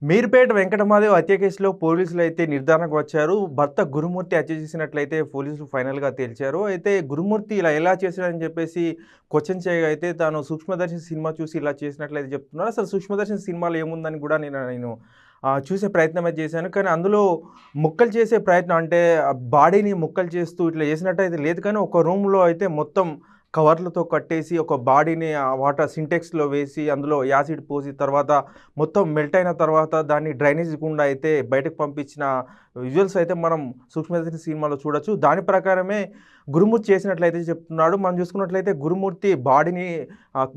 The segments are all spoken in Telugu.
మీర్పేట వెంకటమాదేవ్ హత్య కేసులో పోలీసులు అయితే నిర్ధారణకు వచ్చారు. భర్త గురుమూర్తి హత్య చేసినట్లయితే పోలీసులు ఫైనల్‌గా తేల్చారు. అయితే గురుమూర్తి ఇలా ఎలా చేశాడని చెప్పేసి క్వెషన్ చేయగా అయితే తాను 'సూక్ష్మదర్శిని' సినిమా చూసి ఇలా చేసినట్లయితే చెప్తున్నారు. అసలు 'సూక్ష్మదర్శిని' సినిమాలో ఏముందని కూడా నేను చూసే ప్రయత్నం అయితే చేశాను. కానీ అందులో ముక్కలు చేసే ప్రయత్నం అంటే బాడీని ముక్కలు చేస్తూ ఇట్లా చేసినట్టయితే లేదు. కానీ ఒక రూమ్‌లో అయితే మొత్తం కవర్లతో కట్టేసి ఒక బాడీని వాటర్ సింటెక్స్‌లో వేసి అందులో యాసిడ్ పోసి తర్వాత మొత్తం మెల్ట్ అయిన తర్వాత దాన్ని డ్రైనేజ్ గుండా అయితే బయటకు పంపించిన విజువల్స్ అయితే మనం 'సూక్ష్మదర్శిని' సినిమాలో చూడొచ్చు. దాని ప్రకారమే గురుమూర్తి చేసినట్లయితే చెప్తున్నాడు. మనం చూసుకున్నట్లయితే గురుమూర్తి బాడీని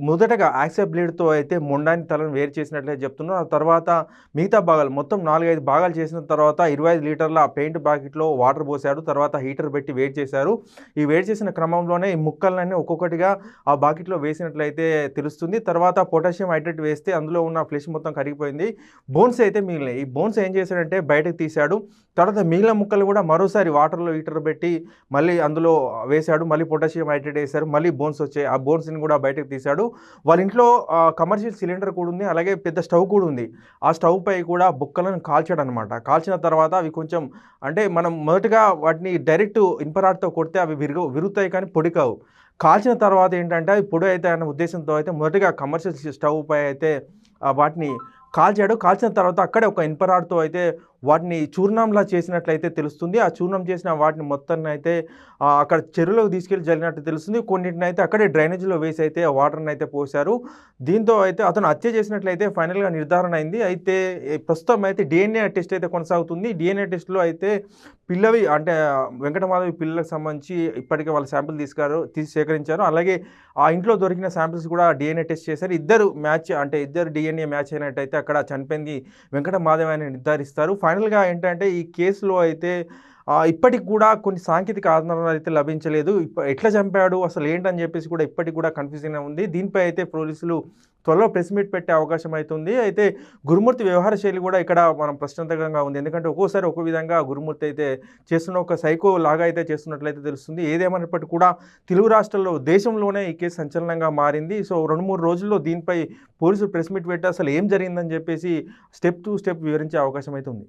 మొదటగా యాక్సె బ్లేడ్‌తో అయితే మొండాని తలను వేరు చేసినట్లయితే చెప్తున్నారు. ఆ తర్వాత మిగతా భాగాలు మొత్తం 4, 5 భాగాలు చేసిన తర్వాత 25 లీటర్ల పెయింట్ బాకెట్‌లో వాటర్ పోసాడు. తర్వాత హీటర్ పెట్టి వేడి చేశారు. ఈ వేడి చేసిన క్రమంలోనే ఈ ముక్కలన్నీ ఒక్కొక్కటిగా ఆ బాకెట్‌లో వేసినట్లయితే తెలుస్తుంది. తర్వాత పొటాషియం హైడ్రేట్ వేస్తే అందులో ఉన్న ఫ్లెష్ మొత్తం కరిగిపోయింది. బోన్స్ అయితే మిగిలినాయి. ఈ బోన్స్ ఏం చేశాడంటే బయటకు తీశాడు. తర్వాత మిగిలిన ముక్కలు కూడా మరోసారి వాటర్‌లో హీటర్ పెట్టి మళ్ళీ అందులో వేశాడు. మళ్ళీ పొటాషియం హైడ్రేట్ వేశారు. మళ్ళీ బోన్స్ వచ్చాయి. ఆ బోన్స్‌ని కూడా బయటకు తీశాడు. వాళ్ళ ఇంట్లో కమర్షియల్ సిలిండర్ కూడా ఉంది. అలాగే పెద్ద స్టవ్ కూడా ఉంది. ఆ స్టవ్ పై కూడా బుక్కలను కాల్చాడనమాట. కాల్చిన తర్వాత అవి కొంచెం అంటే మనం మొదటగా వాటిని డైరెక్ట్ ఇనుపరాడుతో కొడితే అవి విరుగుతాయి కానీ పొడి కావు. కాల్చిన తర్వాత ఏంటంటే అవి పొడి అవుతాయి అన్న ఉద్దేశంతో అయితే మొదటగా కమర్షియల్ స్టవ్ పై అయితే వాటిని కాల్చాడు. కాల్చిన తర్వాత అక్కడే ఒక ఇనుపరాడుతో అయితే వాటిని చూర్ణంలా చేసినట్లయితే తెలుస్తుంది. ఆ చూర్ణం చేసిన వాటిని మొత్తాన్ని అయితే అక్కడ చెరువులోకి తీసుకెళ్ళి జల్లినట్టు తెలుస్తుంది. కొన్నిటినైతే అక్కడే డ్రైనేజ్‌లో వేసి అయితే ఆ వాటర్‌ని అయితే పోశారు. దీంతో అయితే అతను హత్య చేసినట్లయితే ఫైనల్‌గా నిర్ధారణ అయింది. అయితే ప్రస్తుతం అయితే డీఎన్ఏ టెస్ట్ అయితే కొనసాగుతుంది. డీఎన్ఏ టెస్ట్‌లో అయితే పిల్లవి అంటే వెంకటమాధవి పిల్లలకు సంబంధించి ఇప్పటికే వాళ్ళ శాంపిల్ తీసి సేకరించారు. అలాగే ఆ ఇంట్లో దొరికిన శాంపిల్స్ కూడా డీఎన్ఏ టెస్ట్ చేశారు. ఇద్దరు డీఎన్ఏ మ్యాచ్ అయినట్టయితే అక్కడ చనిపోయింది వెంకటమాధవి అని నిర్ధారిస్తారు. ఫైనల్‌గా ఏంటంటే ఈ కేసులో అయితే ఇప్పటికి కూడా కొన్ని సాంకేతిక ఆధారాలు అయితే లభించలేదు. ఎట్లా చంపాడు అసలు ఏంటని చెప్పేసి కూడా ఇప్పటికి కూడా కన్‌ఫ్యూజింగ్‌గా ఉంది. దీనిపై అయితే పోలీసులు త్వరలో ప్రెస్ మీట్ పెట్టే అవకాశం అవుతుంది. అయితే గురుమూర్తి వ్యవహార శైలి కూడా ఇక్కడ మనం ప్రశ్నార్థకంగా ఉంది. ఎందుకంటే ఒక్కోసారి ఒక్కో విధంగా గురుమూర్తి అయితే చేస్తున్న ఒక సైకో లాగా అయితే చేస్తున్నట్లయితే తెలుస్తుంది. ఏదేమైనప్పటికీ కూడా తెలుగు రాష్ట్రాల్లో దేశంలోనే ఈ కేసు సంచలనంగా మారింది. సో 2, 3 రోజుల్లో దీనిపై పోలీసులు ప్రెస్ మీట్ పెట్టి అసలు ఏం జరిగిందని చెప్పేసి స్టెప్ టు స్టెప్ వివరించే అవకాశం అయితే ఉంది.